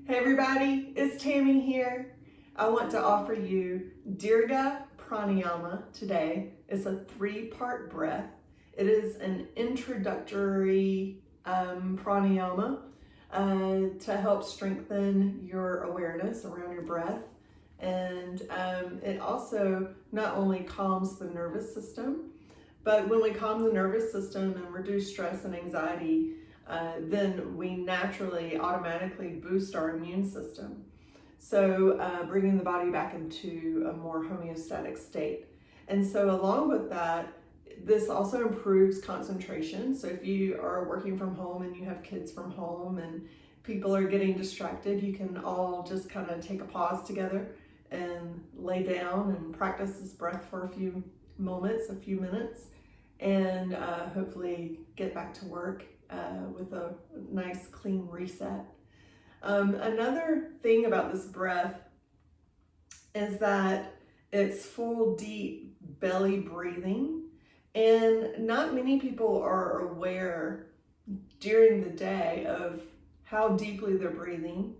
Hey everybody, it's Tammy here. I want to offer you Dirgha Pranayama today. It's a 3-part breath. It is an introductory pranayama to help strengthen your awareness around your breath. And it also not only calms the nervous system, but when we calm the nervous system and reduce stress and anxiety, then we naturally automatically boost our immune system. So bringing the body back into a more homeostatic state. And so along with that, this also improves concentration. So if you are working from home and you have kids from home and people are getting distracted, you can all just kind of take a pause together and lay down and practice this breath for a few moments, a few minutes, and hopefully get back to work with a nice clean reset. Another thing about this breath is that it's full, deep belly breathing, and not many people are aware during the day of how deeply they're breathing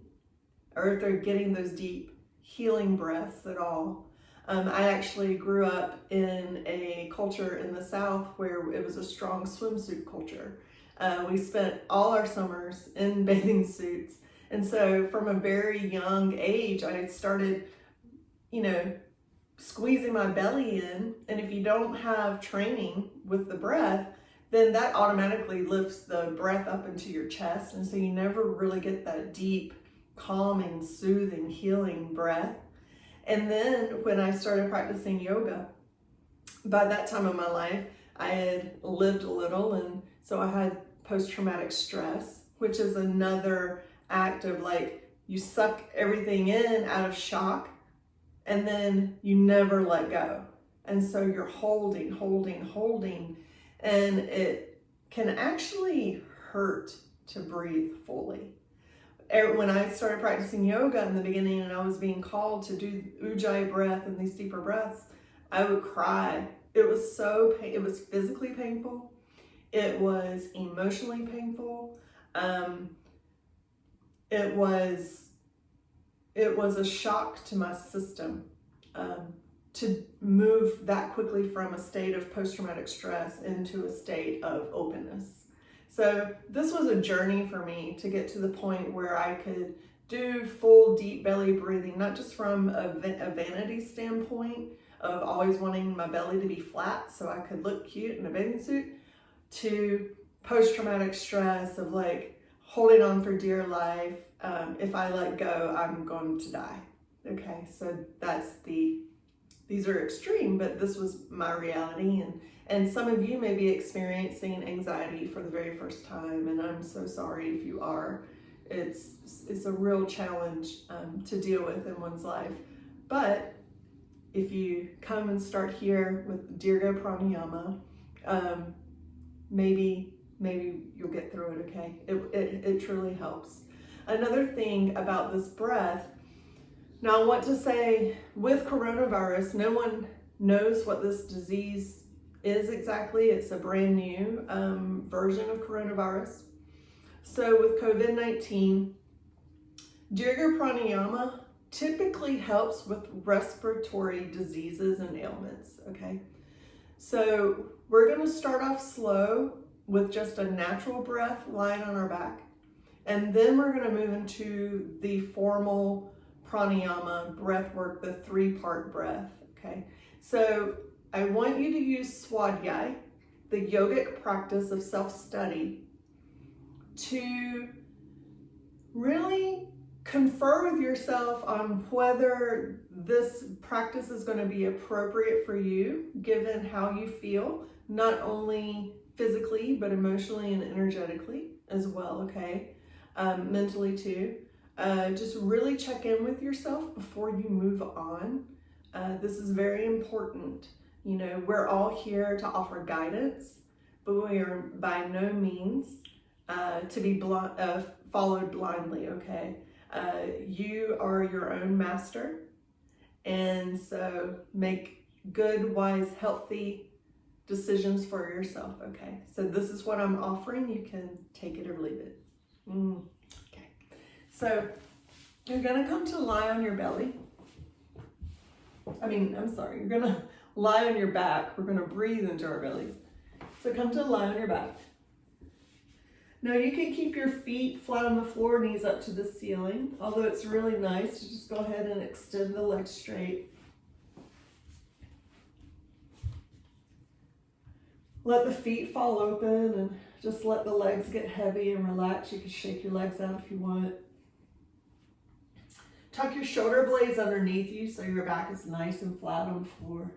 or if they're getting those deep healing breaths at all. I actually grew up in a culture in the South where it was a strong swimsuit culture. We spent all our summers in bathing suits. And so from a very young age, I had started, squeezing my belly in. And if you don't have training with the breath, then that automatically lifts the breath up into your chest. And so you never really get that deep, calming, soothing, healing breath. And then when I started practicing yoga, by that time of my life, I had lived a little, and so I had post-traumatic stress, which is another act of you suck everything in out of shock, and then you never let go. And so you're holding, and it can actually hurt to breathe fully. When I started practicing yoga in the beginning and I was being called to do ujjayi breath and these deeper breaths, I would cry. It was physically painful. It was emotionally painful. It was a shock to my system to move that quickly from a state of post-traumatic stress into a state of openness. So this was a journey for me to get to the point where I could do full deep belly breathing, not just from a vanity standpoint of always wanting my belly to be flat so I could look cute in a bathing suit, to post-traumatic stress of holding on for dear life. If I let go, I'm going to die. Okay, so these are extreme, but this was my reality. And some of you may be experiencing anxiety for the very first time, and I'm so sorry if you are. It's a real challenge to deal with in one's life. But if you come and start here with Dirgha Pranayama, maybe you'll get through it, okay? It truly helps. Another thing about this breath, now I want to say, with coronavirus, no one knows what this disease is exactly. It's a brand new version of coronavirus. So with COVID-19, Dirgha Pranayama typically helps with respiratory diseases and ailments, okay? So we're gonna start off slow with just a natural breath lying on our back. And then we're gonna move into the formal pranayama breath work, the 3-part breath, okay? So I want you to use swadhyay, the yogic practice of self-study, to really confer with yourself on whether this practice is going to be appropriate for you, given how you feel, not only physically, but emotionally and energetically as well, okay? Mentally too. Just really check in with yourself before you move on. This is very important. We're all here to offer guidance, but we are by no means to be followed blindly, okay? You are your own master, and so make good, wise, healthy decisions for yourself, okay? So this is what I'm offering. You can take it or leave it. Okay. So You're gonna come to lie on your belly. You're gonna lie on your back. We're gonna breathe into our bellies. So come to lie on your back. Now you can keep your feet flat on the floor, knees up to the ceiling, although it's really nice to just go ahead and extend the legs straight. Let the feet fall open and just let the legs get heavy and relax. You can shake your legs out if you want. Tuck your shoulder blades underneath you so your back is nice and flat on the floor.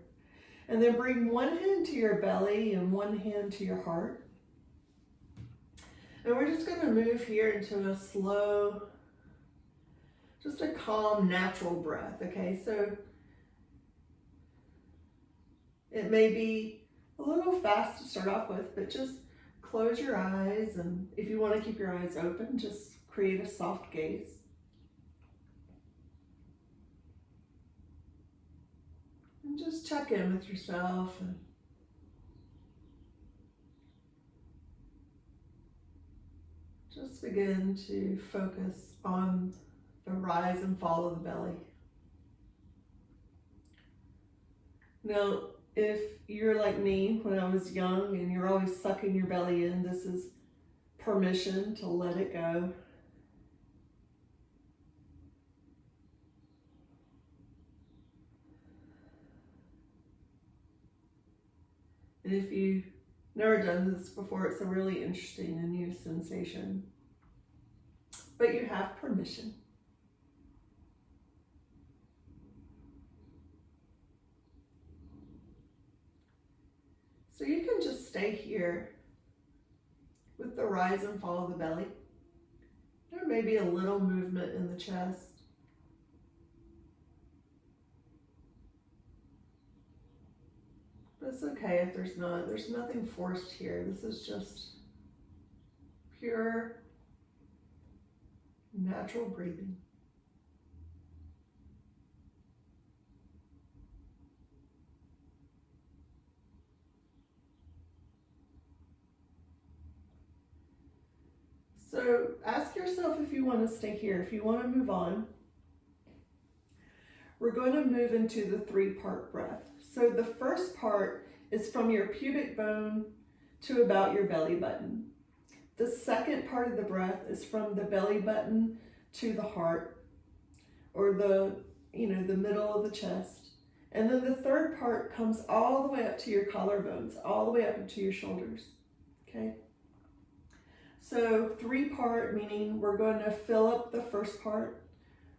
And then bring one hand to your belly and one hand to your heart. And we're just going to move here into a slow, just a calm, natural breath, okay? So it may be a little fast to start off with, but just close your eyes, and if you want to keep your eyes open, just create a soft gaze. And just check in with yourself and just begin to focus on the rise and fall of the belly. Now, if you're like me when I was young and you're always sucking your belly in, this is permission to let it go. And if you've never done this before, it's a really interesting and new sensation. But you have permission. So you can just stay here with the rise and fall of the belly. There may be a little movement in the chest. But it's okay if there's not. There's nothing forced here. This is just pure, natural breathing. So ask yourself if you want to stay here. If you want to move on, we're going to move into the 3-part breath. So the first part is from your pubic bone to about your belly button. The second part of the breath is from the belly button to the heart, or the middle of the chest. And then the third part comes all the way up to your collarbones, all the way up into your shoulders, okay? So 3-part, meaning we're going to fill up the first part.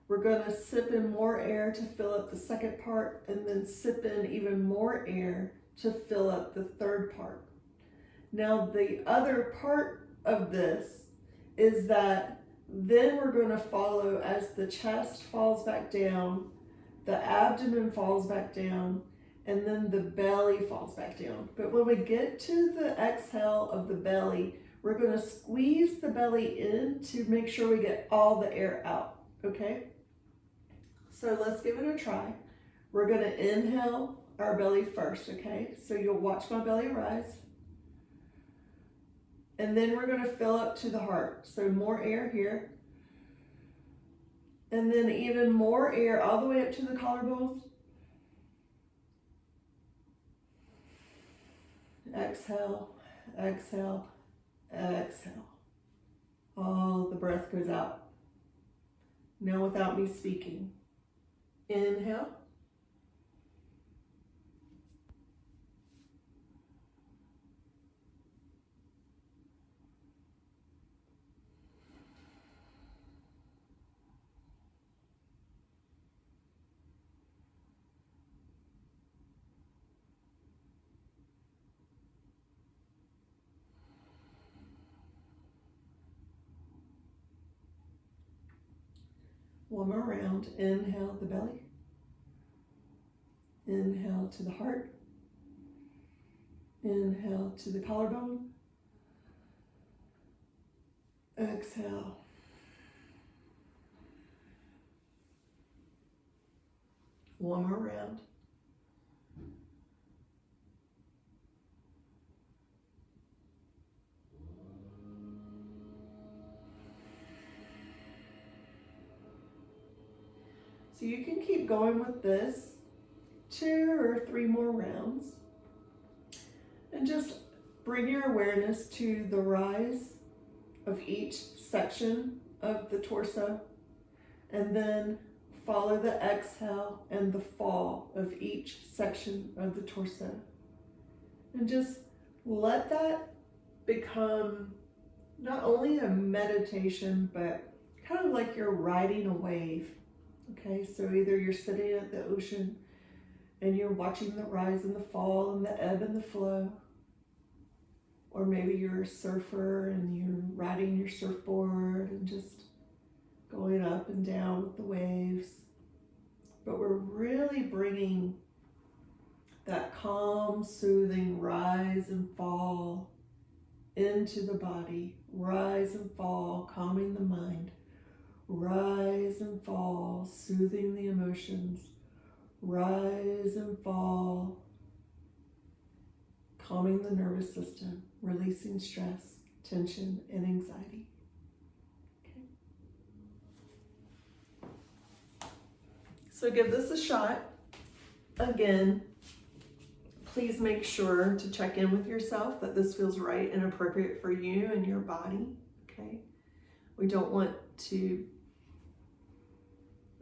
We're going to sip in more air to fill up the second part, and then sip in even more air to fill up the third part. Now, the other part of this is that then we're going to follow as the chest falls back down, the abdomen falls back down, and then the belly falls back down. But when we get to the exhale of the belly, we're going to squeeze the belly in to make sure we get all the air out, okay? So let's give it a try. We're going to inhale our belly first, okay? So you'll watch my belly rise. And then we're going to fill up to the heart. So more air here. And then even more air all the way up to the collarbones. Exhale, exhale, exhale. All the breath goes out. Now without me speaking. Inhale. One more round. Inhale the belly. Inhale to the heart. Inhale to the collarbone. Exhale. One more round. So you can keep going with this 2 or 3 more rounds. And just bring your awareness to the rise of each section of the torso, and then follow the exhale and the fall of each section of the torso. And just let that become not only a meditation, but kind of like you're riding a wave. Okay, so either you're sitting at the ocean and you're watching the rise and the fall and the ebb and the flow, or maybe you're a surfer and you're riding your surfboard and just going up and down with the waves. But we're really bringing that calm, soothing rise and fall into the body. Rise and fall, calming the mind. Rise and fall, soothing the emotions. Rise and fall, calming the nervous system, releasing stress, tension, and anxiety. Okay. So give this a shot. Again, please make sure to check in with yourself that this feels right and appropriate for you and your body. Okay. We don't want to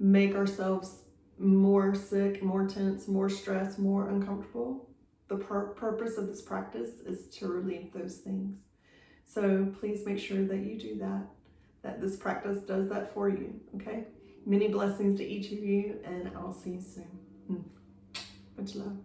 make ourselves more sick, more tense, more stressed, more uncomfortable. The purpose of this practice is to relieve those things. So please make sure that you do that this practice does that for you, okay? Many blessings to each of you, and I'll see you soon. Much love.